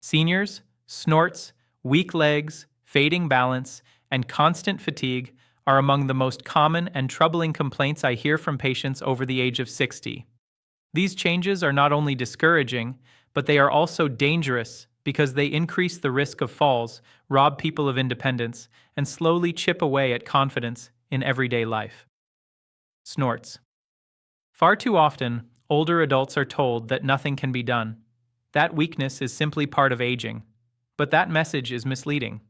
Seniors, snorts, weak legs, fading balance, and constant fatigue are among the most common and troubling complaints I hear from patients over the age of 60. These changes are not only discouraging, but they are also dangerous because they increase the risk of falls, rob people of independence, and slowly chip away at confidence in everyday life. Snorts. Far too often, older adults are told that nothing can be done. That weakness is simply part of aging. But that message is misleading.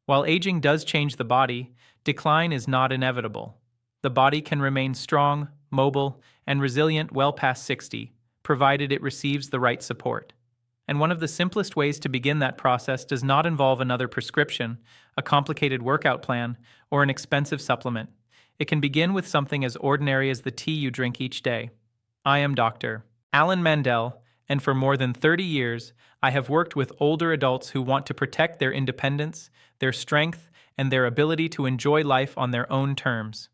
While aging does change the body, decline is not inevitable. The body can remain strong, mobile, and resilient well past 60, provided it receives the right support. And one of the simplest ways to begin that process does not involve another prescription, a complicated workout plan, or an expensive supplement. It can begin with something as ordinary as the tea you drink each day. I am Dr. Alan Mandell, and for more than 30 years, I have worked with older adults who want to protect their independence, their strength, and their ability to enjoy life on their own terms.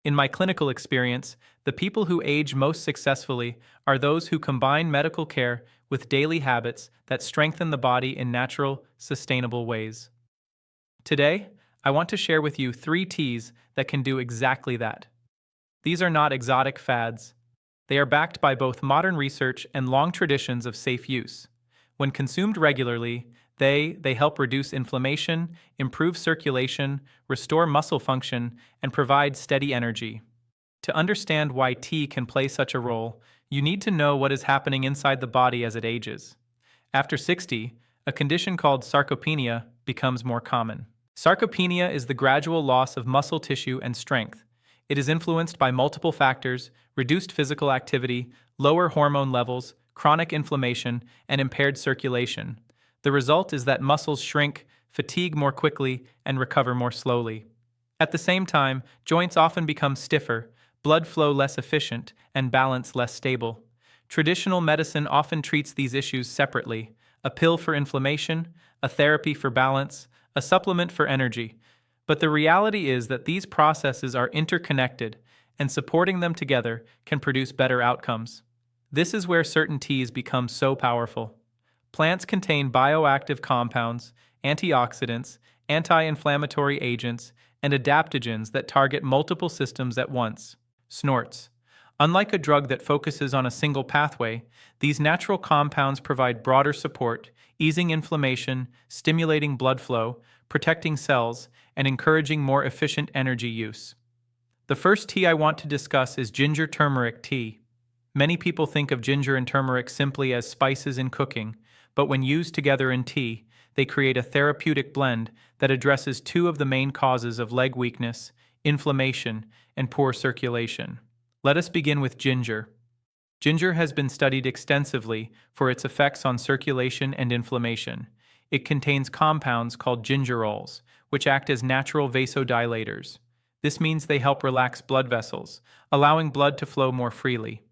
In my clinical experience, the people who age most successfully are those who combine medical care with daily habits that strengthen the body in natural, sustainable ways. Today, I want to share with you 3 teas that can do exactly that. These are not exotic fads. They are backed by both modern research and long traditions of safe use. When consumed regularly, they help reduce inflammation, improve circulation, restore muscle function, and provide steady energy. To understand why tea can play such a role, you need to know what is happening inside the body as it ages. After 60, a condition called sarcopenia becomes more common. Sarcopenia is the gradual loss of muscle tissue and strength. It is influenced by multiple factors: reduced physical activity, lower hormone levels, chronic inflammation, and impaired circulation. The result is that muscles shrink, fatigue more quickly, and recover more slowly. At the same time, joints often become stiffer, blood flow less efficient, and balance less stable. Traditional medicine often treats these issues separately: a pill for inflammation, a therapy for balance, a supplement for energy. But the reality is that these processes are interconnected, and supporting them together can produce better outcomes. This is where certain teas become so powerful. Plants contain bioactive compounds, antioxidants, anti-inflammatory agents, and adaptogens that target multiple systems at once. Snorts. Unlike a drug that focuses on a single pathway, these natural compounds provide broader support, easing inflammation, stimulating blood flow, protecting cells, and encouraging more efficient energy use. The first tea I want to discuss is ginger turmeric tea. Many people think of ginger and turmeric simply as spices in cooking, but when used together in tea, they create a therapeutic blend that addresses 2 of the main causes of leg weakness, inflammation, and poor circulation. Let us begin with ginger. Ginger has been studied extensively for its effects on circulation and inflammation. It contains compounds called gingerols, which act as natural vasodilators. This means they help relax blood vessels, allowing blood to flow more freely.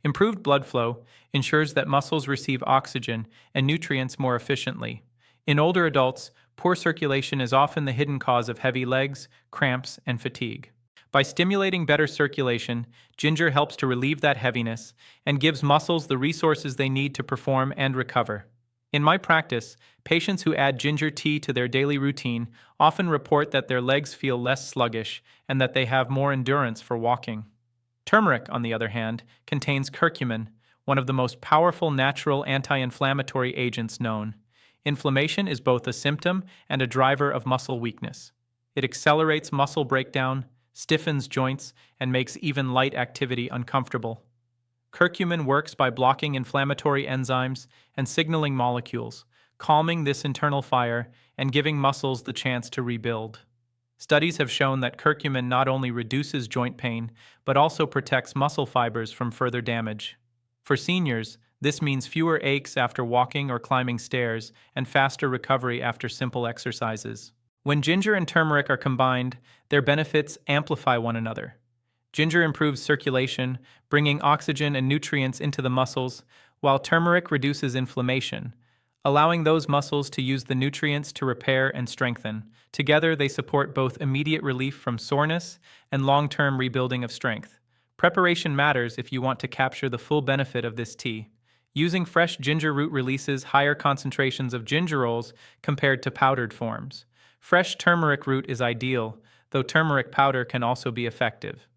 Improved blood flow ensures that muscles receive oxygen and nutrients more efficiently. In older adults, poor circulation is often the hidden cause of heavy legs, cramps, and fatigue. By stimulating better circulation, ginger helps to relieve that heaviness and gives muscles the resources they need to perform and recover. In my practice, patients who add ginger tea to their daily routine often report that their legs feel less sluggish and that they have more endurance for walking. Turmeric, on the other hand, contains curcumin, one of the most powerful natural anti-inflammatory agents known. Inflammation is both a symptom and a driver of muscle weakness. It accelerates muscle breakdown, stiffens joints, and makes even light activity uncomfortable. Curcumin works by blocking inflammatory enzymes and signaling molecules, calming this internal fire and giving muscles the chance to rebuild. Studies have shown that curcumin not only reduces joint pain, but also protects muscle fibers from further damage. For seniors, this means fewer aches after walking or climbing stairs and faster recovery after simple exercises. When ginger and turmeric are combined, their benefits amplify one another. Ginger improves circulation, bringing oxygen and nutrients into the muscles, while turmeric reduces inflammation, allowing those muscles to use the nutrients to repair and strengthen. Together, they support both immediate relief from soreness and long-term rebuilding of strength. Preparation matters if you want to capture the full benefit of this tea. Using fresh ginger root releases higher concentrations of gingerols compared to powdered forms. Fresh turmeric root is ideal, though turmeric powder can also be effective.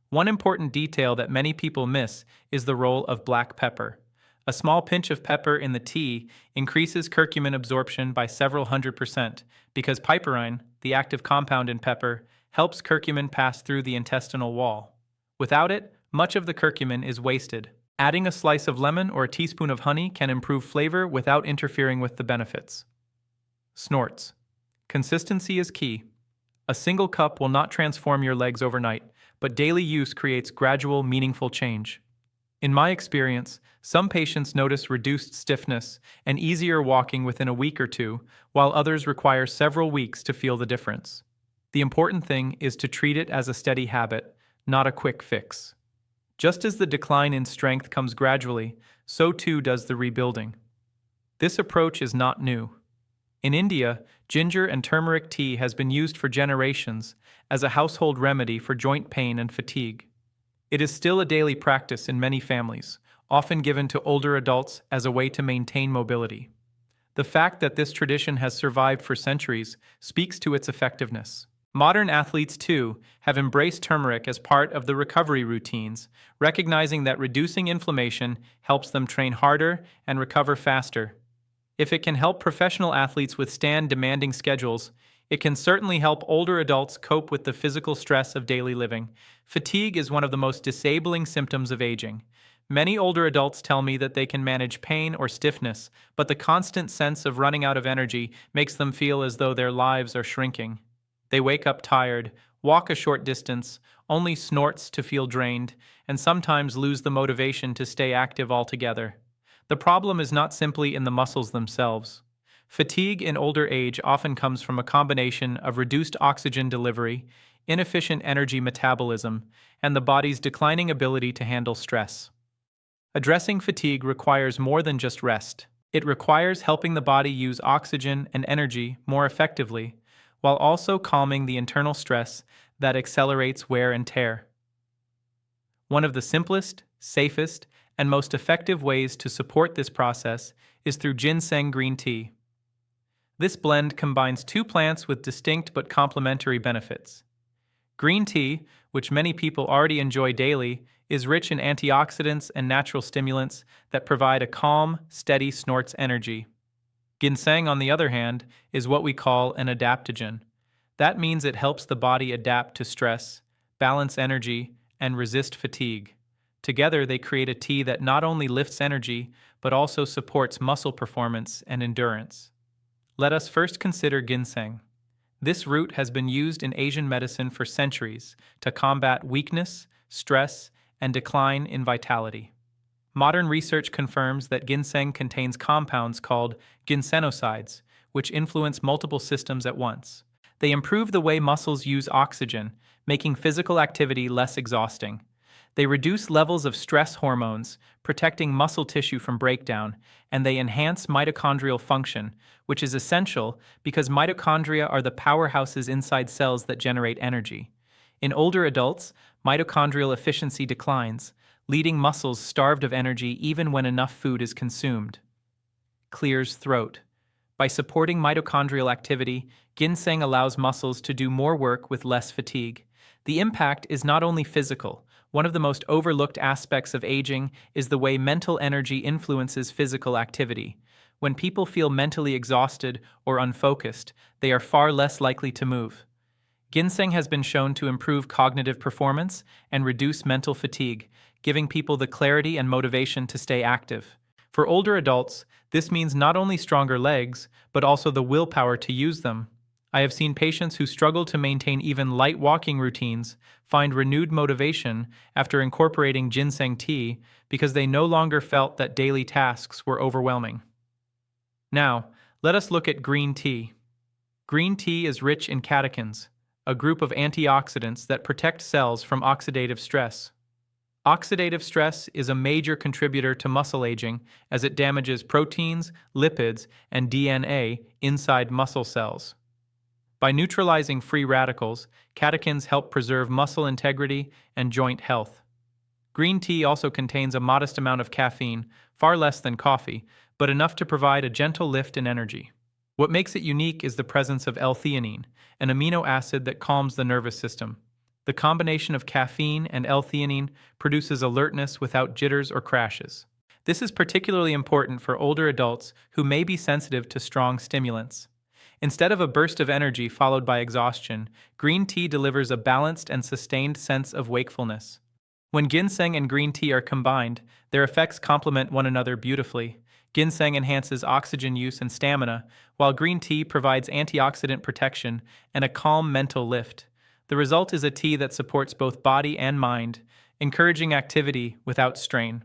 One important detail that many people miss is the role of black pepper. A small pinch of pepper in the tea increases curcumin absorption by several 100% because piperine, the active compound in pepper, helps curcumin pass through the intestinal wall. Without it, much of the curcumin is wasted. Adding a slice of lemon or a teaspoon of honey can improve flavor without interfering with the benefits. Snorts. Consistency is key. A single cup will not transform your legs overnight, but daily use creates gradual, meaningful change. In my experience, some patients notice reduced stiffness and easier walking within a week or two, while others require several weeks to feel the difference. The important thing is to treat it as a steady habit, not a quick fix. Just as the decline in strength comes gradually, so too does the rebuilding. This approach is not new. In India, ginger and turmeric tea has been used for generations as a household remedy for joint pain and fatigue. It is still a daily practice in many families, often given to older adults as a way to maintain mobility. The fact that this tradition has survived for centuries speaks to its effectiveness. Modern athletes, too, have embraced turmeric as part of the recovery routines, recognizing that reducing inflammation helps them train harder and recover faster. If it can help professional athletes withstand demanding schedules, it can certainly help older adults cope with the physical stress of daily living. Fatigue is one of the most disabling symptoms of aging. Many older adults tell me that they can manage pain or stiffness, but the constant sense of running out of energy makes them feel as though their lives are shrinking. They wake up tired, walk a short distance, only snorts to feel drained, and sometimes lose the motivation to stay active altogether. The problem is not simply in the muscles themselves. Fatigue in older age often comes from a combination of reduced oxygen delivery, inefficient energy metabolism, and the body's declining ability to handle stress. Addressing fatigue requires more than just rest. It requires helping the body use oxygen and energy more effectively, while also calming the internal stress that accelerates wear and tear. One of the simplest, safest, and most effective ways to support this process is through ginseng green tea. This blend combines two plants with distinct but complementary benefits. Green tea, which many people already enjoy daily, is rich in antioxidants and natural stimulants that provide a calm, steady snorts energy. Ginseng, on the other hand, is what we call an adaptogen. That means it helps the body adapt to stress, balance energy, and resist fatigue. Together, they create a tea that not only lifts energy, but also supports muscle performance and endurance. Let us first consider ginseng. This root has been used in Asian medicine for centuries to combat weakness, stress, and decline in vitality. Modern research confirms that ginseng contains compounds called ginsenosides, which influence multiple systems at once. They improve the way muscles use oxygen, making physical activity less exhausting. They reduce levels of stress hormones, protecting muscle tissue from breakdown, and they enhance mitochondrial function, which is essential because mitochondria are the powerhouses inside cells that generate energy. In older adults, mitochondrial efficiency declines, leaving muscles starved of energy even when enough food is consumed. Clears throat. By supporting mitochondrial activity, ginseng allows muscles to do more work with less fatigue. The impact is not only physical. One of the most overlooked aspects of aging is the way mental energy influences physical activity. When people feel mentally exhausted or unfocused, they are far less likely to move. Ginseng has been shown to improve cognitive performance and reduce mental fatigue, giving people the clarity and motivation to stay active. For older adults, this means not only stronger legs, but also the willpower to use them. I have seen patients who struggle to maintain even light walking routines find renewed motivation after incorporating ginseng tea because they no longer felt that daily tasks were overwhelming. Now, let us look at green tea. Green tea is rich in catechins, a group of antioxidants that protect cells from oxidative stress. Oxidative stress is a major contributor to muscle aging as it damages proteins, lipids, and DNA inside muscle cells. By neutralizing free radicals, catechins help preserve muscle integrity and joint health. Green tea also contains a modest amount of caffeine, far less than coffee, but enough to provide a gentle lift in energy. What makes it unique is the presence of L-theanine, an amino acid that calms the nervous system. The combination of caffeine and L-theanine produces alertness without jitters or crashes. This is particularly important for older adults who may be sensitive to strong stimulants. Instead of a burst of energy followed by exhaustion, green tea delivers a balanced and sustained sense of wakefulness. When ginseng and green tea are combined, their effects complement one another beautifully. Ginseng enhances oxygen use and stamina, while green tea provides antioxidant protection and a calm mental lift. The result is a tea that supports both body and mind, encouraging activity without strain.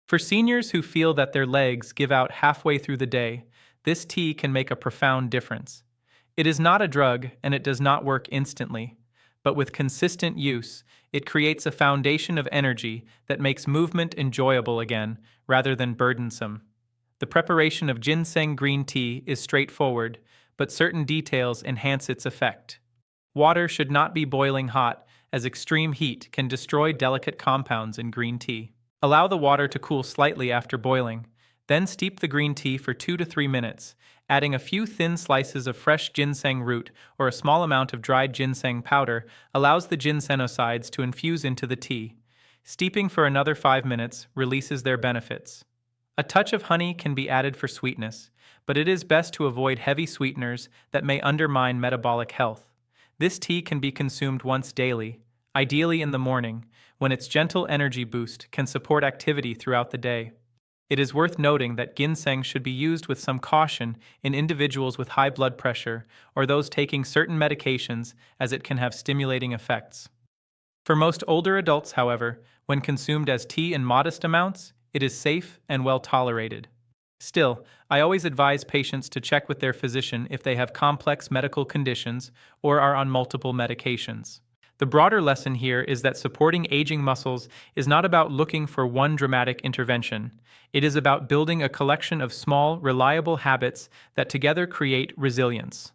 For seniors who feel that their legs give out halfway through the day, this tea can make a profound difference. It is not a drug and it does not work instantly, but with consistent use, it creates a foundation of energy that makes movement enjoyable again rather than burdensome. The preparation of ginseng green tea is straightforward, but certain details enhance its effect. Water should not be boiling hot, as extreme heat can destroy delicate compounds in green tea. Allow the water to cool slightly after boiling, then steep the green tea for 2 to 3 minutes, adding a few thin slices of fresh ginseng root or a small amount of dried ginseng powder allows the ginsenosides to infuse into the tea. Steeping for another 5 minutes releases their benefits. A touch of honey can be added for sweetness, but it is best to avoid heavy sweeteners that may undermine metabolic health. This tea can be consumed once daily, ideally in the morning, when its gentle energy boost can support activity throughout the day. It is worth noting that ginseng should be used with some caution in individuals with high blood pressure or those taking certain medications, as it can have stimulating effects. For most older adults, however, when consumed as tea in modest amounts, it is safe and well tolerated. Still, I always advise patients to check with their physician if they have complex medical conditions or are on multiple medications. The broader lesson here is that supporting aging muscles is not about looking for one dramatic intervention. It is about building a collection of small, reliable habits that together create resilience.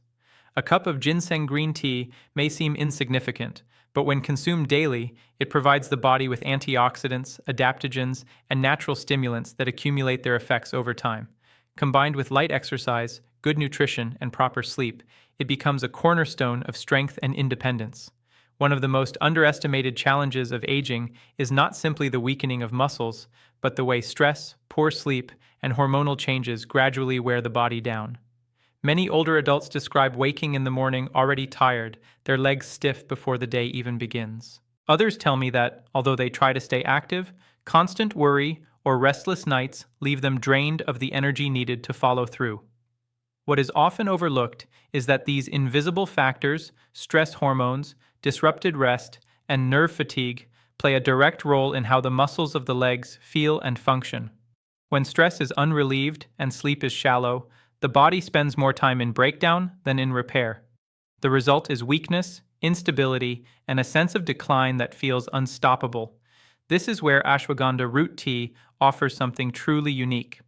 A cup of ginseng green tea may seem insignificant, but when consumed daily, it provides the body with antioxidants, adaptogens, and natural stimulants that accumulate their effects over time. Combined with light exercise, good nutrition, and proper sleep, it becomes a cornerstone of strength and independence. One of the most underestimated challenges of aging is not simply the weakening of muscles, but the way stress, poor sleep, and hormonal changes gradually wear the body down. Many older adults describe waking in the morning already tired, their legs stiff before the day even begins. Others tell me that, although they try to stay active, constant worry or restless nights leave them drained of the energy needed to follow through. What is often overlooked is that these invisible factors, stress hormones, disrupted rest, and nerve fatigue play a direct role in how the muscles of the legs feel and function. When stress is unrelieved and sleep is shallow, the body spends more time in breakdown than in repair. The result is weakness, instability, and a sense of decline that feels unstoppable. This is where ashwagandha root tea offers something truly unique.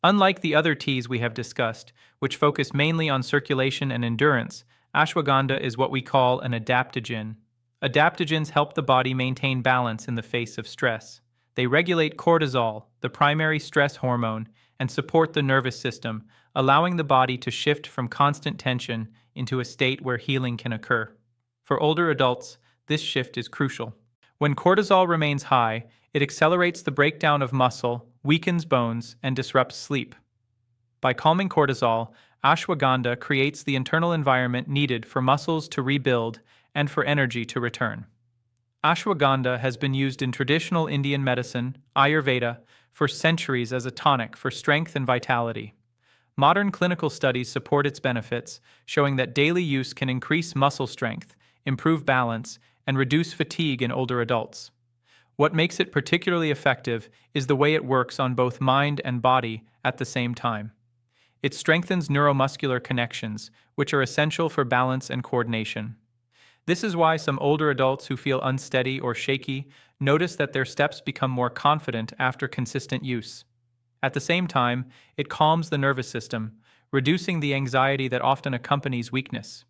Unlike the other teas we have discussed, which focus mainly on circulation and endurance, ashwagandha is what we call an adaptogen. Adaptogens help the body maintain balance in the face of stress. They regulate cortisol, the primary stress hormone, and support the nervous system, allowing the body to shift from constant tension into a state where healing can occur. For older adults, this shift is crucial. When cortisol remains high, it accelerates the breakdown of muscle, weakens bones, and disrupts sleep. By calming cortisol, ashwagandha creates the internal environment needed for muscles to rebuild and for energy to return. Ashwagandha has been used in traditional Indian medicine, Ayurveda, for centuries as a tonic for strength and vitality. Modern clinical studies support its benefits, showing that daily use can increase muscle strength, improve balance, and reduce fatigue in older adults. What makes it particularly effective is the way it works on both mind and body at the same time. It strengthens neuromuscular connections, which are essential for balance and coordination. This is why some older adults who feel unsteady or shaky notice that their steps become more confident after consistent use. At the same time, it calms the nervous system, reducing the anxiety that often accompanies weakness.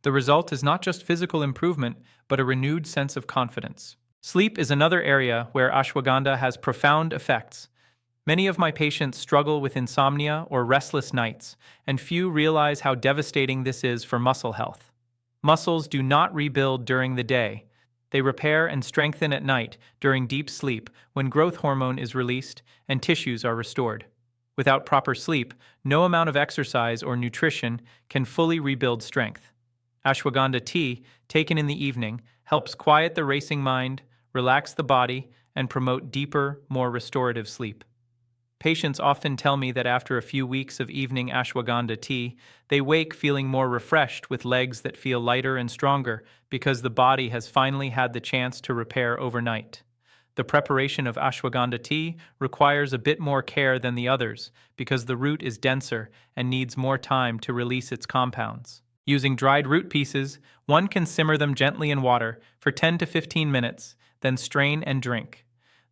The result is not just physical improvement, but a renewed sense of confidence. Sleep is another area where ashwagandha has profound effects. Many of my patients struggle with insomnia or restless nights, and few realize how devastating this is for muscle health. Muscles do not rebuild during the day. They repair and strengthen at night during deep sleep when growth hormone is released and tissues are restored. Without proper sleep, no amount of exercise or nutrition can fully rebuild strength. Ashwagandha tea, taken in the evening, helps quiet the racing mind, relax the body, and promote deeper, more restorative sleep. Patients often tell me that after a few weeks of evening ashwagandha tea, they wake feeling more refreshed with legs that feel lighter and stronger because the body has finally had the chance to repair overnight. The preparation of ashwagandha tea requires a bit more care than the others because the root is denser and needs more time to release its compounds. Using dried root pieces, one can simmer them gently in water for 10 to 15 minutes, then strain and drink.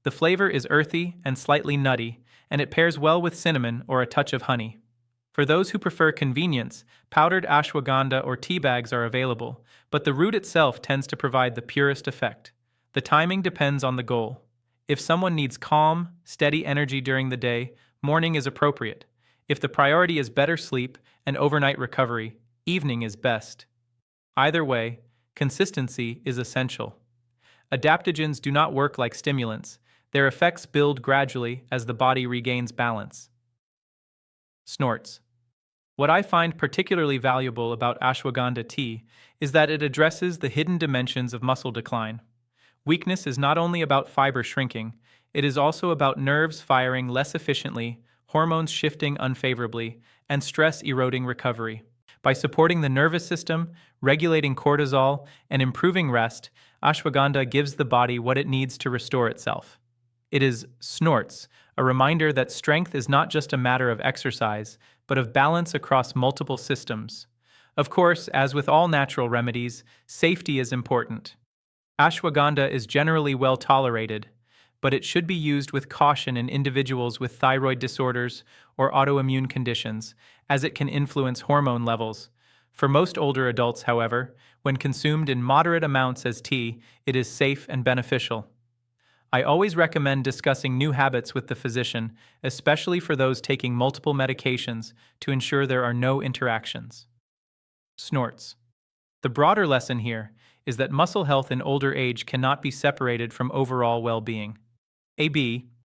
The flavor is earthy and slightly nutty, and it pairs well with cinnamon or a touch of honey. For those who prefer convenience, powdered ashwagandha or tea bags are available, but the root itself tends to provide the purest effect. The timing depends on the goal. If someone needs calm, steady energy during the day, morning is appropriate. If the priority is better sleep and overnight recovery, evening is best. Either way, consistency is essential. Adaptogens do not work like stimulants. Their effects build gradually as the body regains balance. Snorts. What I find particularly valuable about ashwagandha tea is that it addresses the hidden dimensions of muscle decline. Weakness is not only about fiber shrinking, it is also about nerves firing less efficiently, hormones shifting unfavorably, and stress eroding recovery. By supporting the nervous system, regulating cortisol, and improving rest, ashwagandha gives the body what it needs to restore itself. It is snorts, a reminder that strength is not just a matter of exercise, but of balance across multiple systems. Of course, as with all natural remedies, safety is important. Ashwagandha is generally well tolerated, but it should be used with caution in individuals with thyroid disorders or autoimmune conditions, as it can influence hormone levels. For most older adults, however, when consumed in moderate amounts as tea, it is safe and beneficial. I always recommend discussing new habits with the physician, especially for those taking multiple medications, to ensure there are no interactions. Snorts. The broader lesson here is that muscle health in older age cannot be separated from overall well-being. AB,